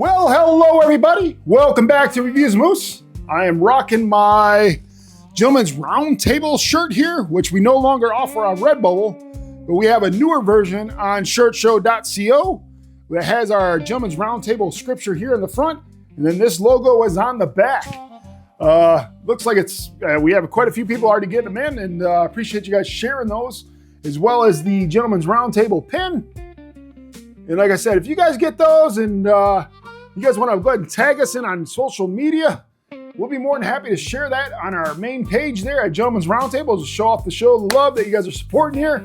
Well, hello everybody. Welcome back to Reviews Moose. I am rocking my Gentleman's Roundtable shirt here, which we no longer offer on Redbubble, but we have a newer version on shirtshow.co that has our Gentleman's Roundtable scripture here in the front, and then this logo is on the back. Looks like we have quite a few people already getting them in, and appreciate you guys sharing those, as well as the Gentleman's Roundtable pin. And like I said, if you guys get those and you guys want to go ahead and tag us in on social media, we'll be more than happy to share that on our main page there at Gentleman's Roundtable to show off the love that you guys are supporting here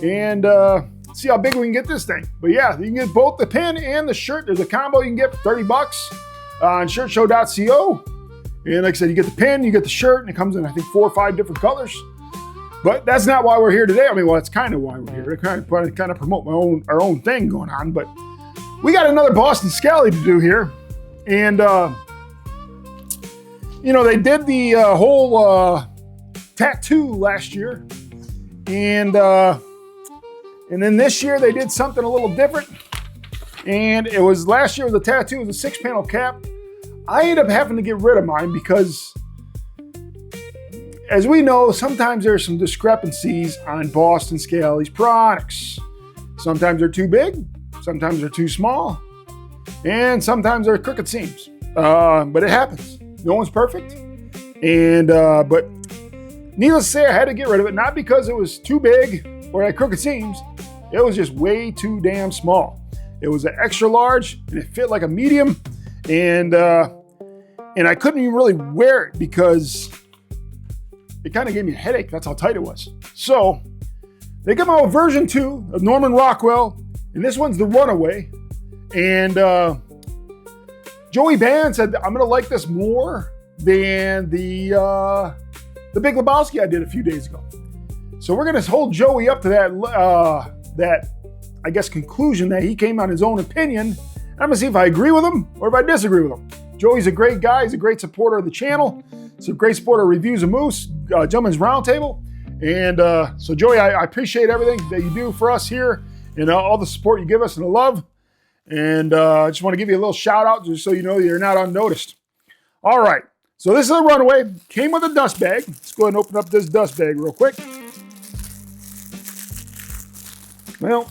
and see how big we can get this thing. But yeah, you can get both the pin and the shirt. There's a combo you can get for 30 bucks on shirtshow.co. And like I said, you get the pin, you get the shirt, and it comes in, I think, 4 or 5 different colors. But that's not why we're here today. I mean, well, that's kind of why we're here. To kind of promote our own thing going on. But we got another Boston Scally to do here. And, they did the whole tattoo last year. And then this year they did something a little different. And it was last year, the tattoo was a 6-panel cap. I ended up having to get rid of mine because, as we know, sometimes there's some discrepancies on Boston Scally's products. Sometimes they're too big, sometimes they're too small, and sometimes they're crooked seams. But it happens. No one's perfect. And but needless to say, I had to get rid of it, not because it was too big or had crooked seams. It was just way too damn small. It was an extra large, and it fit like a medium, and I couldn't even really wear it because it kind of gave me a headache. That's how tight it was. So they come out with version 2 of Norman Rockwell, and this one's the Runaway. And Joey Band said, I'm going to like this more than the Big Lebowski I did a few days ago. So we're going to hold Joey up to that I guess, conclusion that he came on his own opinion. I'm going to see if I agree with him or if I disagree with him. Joey's a great guy. He's a great supporter of the channel. He's a great supporter of Reviews of Moose, Gentleman's Roundtable. And so, Joey, I appreciate everything that you do for us here and all the support you give us and the love. And I just want to give you a little shout out just so you know you're not unnoticed. All right. So this is a Runaway. Came with a dust bag. Let's go ahead and open up this dust bag real quick. Well,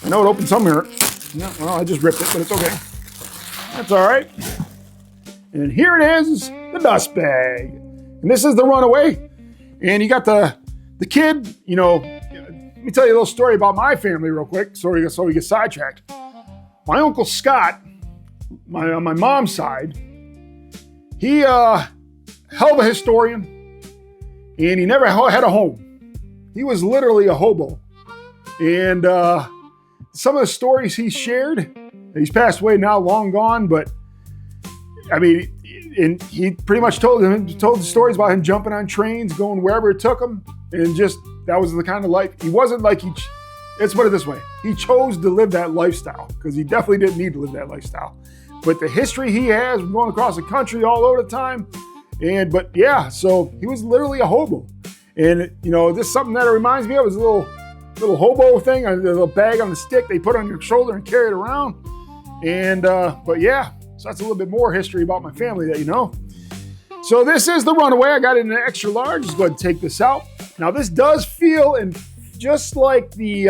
I know it opened somewhere. No, well, I just ripped it, but it's okay. That's all right. And here it is, the dust bag. And this is the Runaway. And you got the kid, let me tell you a little story about my family real quick, so we get sidetracked. My Uncle Scott, on my mom's side, he hell of a historian, and he never had a home. He was literally a hobo. And some of the stories he shared, he's passed away now, long gone, but I mean, and he pretty much told the stories about him jumping on trains, going wherever it took him, and just that was the kind of life. He wasn't like let's put it this way. He chose to live that lifestyle because he definitely didn't need to live that lifestyle. But the history he has going across the country all over the time, but yeah, so he was literally a hobo. And this is something that it reminds me of is a little hobo thing, a little bag on the stick they put on your shoulder and carry it around. And but yeah, so that's a little bit more history about my family that you know. So this is the Runaway. I got it in an extra large. Let's go ahead and take this out. Now this does feel and just like the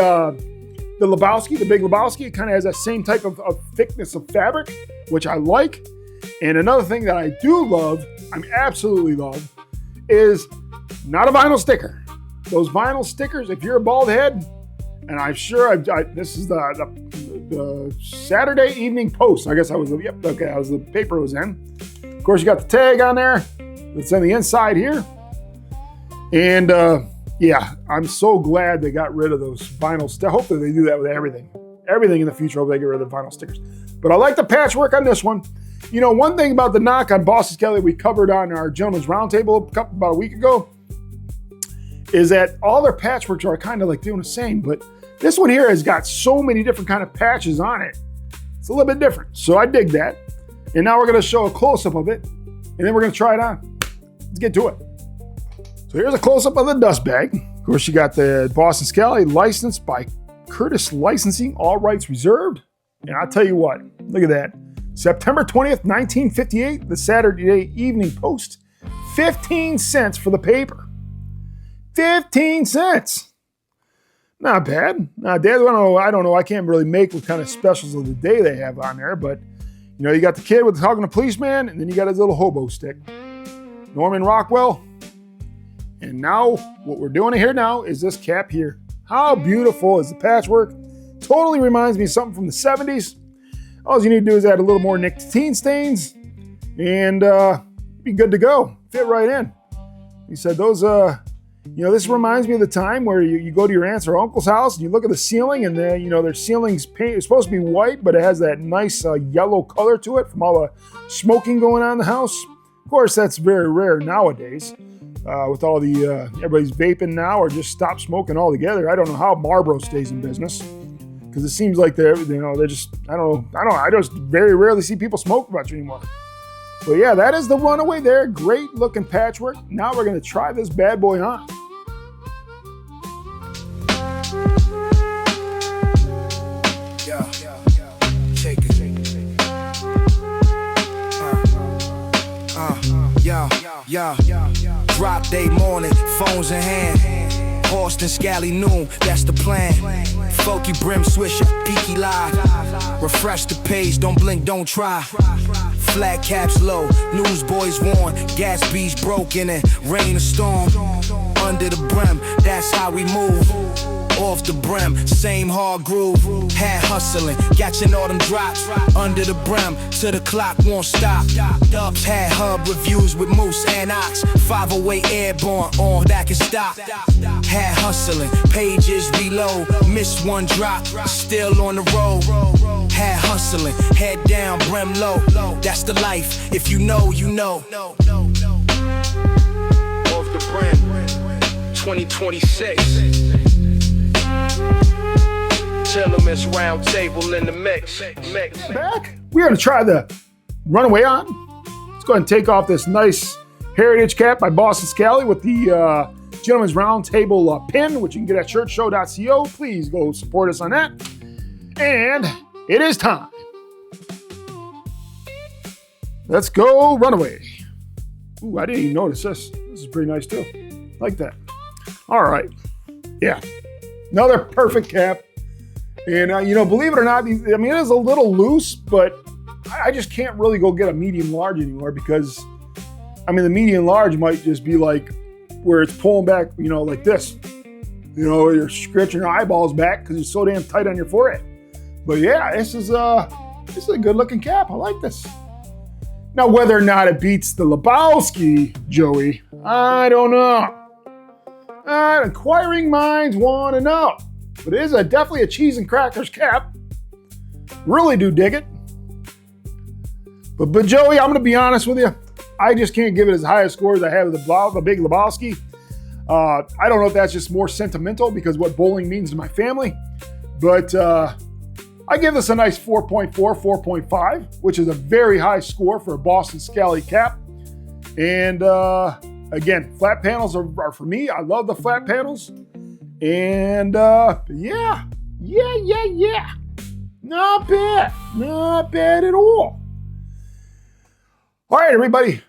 Lebowski, the Big Lebowski. It kind of has that same type of thickness of fabric, which I like. And another thing that I do love, absolutely love, is not a vinyl sticker. Those vinyl stickers, if you're a bald head, and I'm sure this is the Saturday Evening Post. I guess that was the paper it was in. Of course, you got the tag on there. It's on the inside here. And yeah, I'm so glad they got rid of those vinyl stickers. Hopefully they do that with everything. Everything in the future, hope they get rid of the vinyl stickers. But I like the patchwork on this one. One thing about the knock on Boston Scally we covered on our Gentleman's Roundtable about a week ago is that all their patchworks are kind of like doing the same, but this one here has got so many different kind of patches on it. It's a little bit different. So I dig that. And now we're going to show a close-up of it, and then we're going to try it on. Let's get to it. So here's a close-up of the dust bag. Of course, you got the Boston Scally licensed by Curtis Licensing, all rights reserved. And I'll tell you what, look at that. September 20th, 1958, the Saturday Evening Post, 15 cents for the paper. 15 cents. Not bad. Not bad. I don't know. I can't really make what kind of specials of the day they have on there, but you know, you got the kid with talking to policeman, and then you got his little hobo stick. Norman Rockwell. And now, what we're doing here now is this cap here. How beautiful is the patchwork? Totally reminds me of something from the 70s. All you need to do is add a little more nicotine stains, and be good to go. Fit right in. He said those, this reminds me of the time where you go to your aunt's or uncle's house and you look at the ceiling, and their ceiling's paint is supposed to be white, but it has that nice yellow color to it from all the smoking going on in the house. Of course, that's very rare nowadays. With all the everybody's vaping now or just stop smoking altogether. I don't know how Marlboro stays in business, because it seems like they're just, I don't know. I just very rarely see people smoke much anymore. But yeah, that is the Runaway there. Great looking patchwork. Now we're going to try this bad boy on. Drop day morning, phones in hand. Austin, Scally noon, that's the plan. Folky brim swisher, peaky live. Refresh the page, don't blink, don't try. Flat caps low, newsboys warn. Gas beach broken and rain or storm. Under the brim, that's how we move. Off the brim, same hard groove. Had hustling, catching all them drops. Under the brim, till the clock won't stop. Dubs had hub reviews with Moose and Ox. 508 airborne, on that can stop. Had hustling, pages reload. Missed one drop, still on the road. Had hustling, head down, brim low. That's the life, if you know, you know. Off the brim, 2026. Gentlemen's round table in the mix. Back. We're going to try the Runaway on. Let's go ahead and take off this nice heritage cap by Boston Scally with the Gentlemen's Round Table pin, which you can get at churchshow.co. Please go support us on that. And it is time. Let's go Runaway. Ooh, I didn't even notice this. This is pretty nice too. Like that. All right. Yeah. Another perfect cap. And, believe it or not, it is a little loose, but I just can't really go get a medium large anymore because, the medium large might just be like where it's pulling back, like this. You're scratching your eyeballs back because it's so damn tight on your forehead. But yeah, this is a good looking cap. I like this. Now, whether or not it beats the Lebowski, Joey, I don't know. Inquiring minds want to know. But it is definitely a cheese and crackers cap. Really do dig it. But Joey, I'm going to be honest with you. I just can't give it as high a score as I have with the Big Lebowski. I don't know if that's just more sentimental because what bowling means to my family. But I give this a nice 4.4, 4.5, which is a very high score for a Boston Scally cap. And again, flat panels are for me. I love the flat panels. And yeah. Not bad at all. All right, everybody.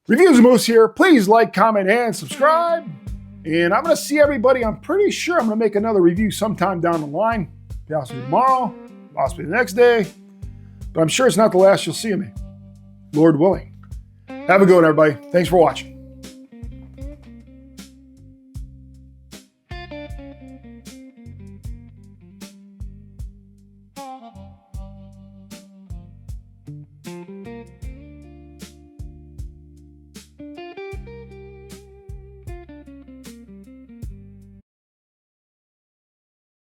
Reviews Moose here. Please like, comment, and subscribe. And I'm going to see everybody. I'm pretty sure I'm going to make another review sometime down the line. Possibly tomorrow, possibly the next day. But I'm sure it's not the last you'll see of me. Lord willing. Have a good one, everybody. Thanks for watching.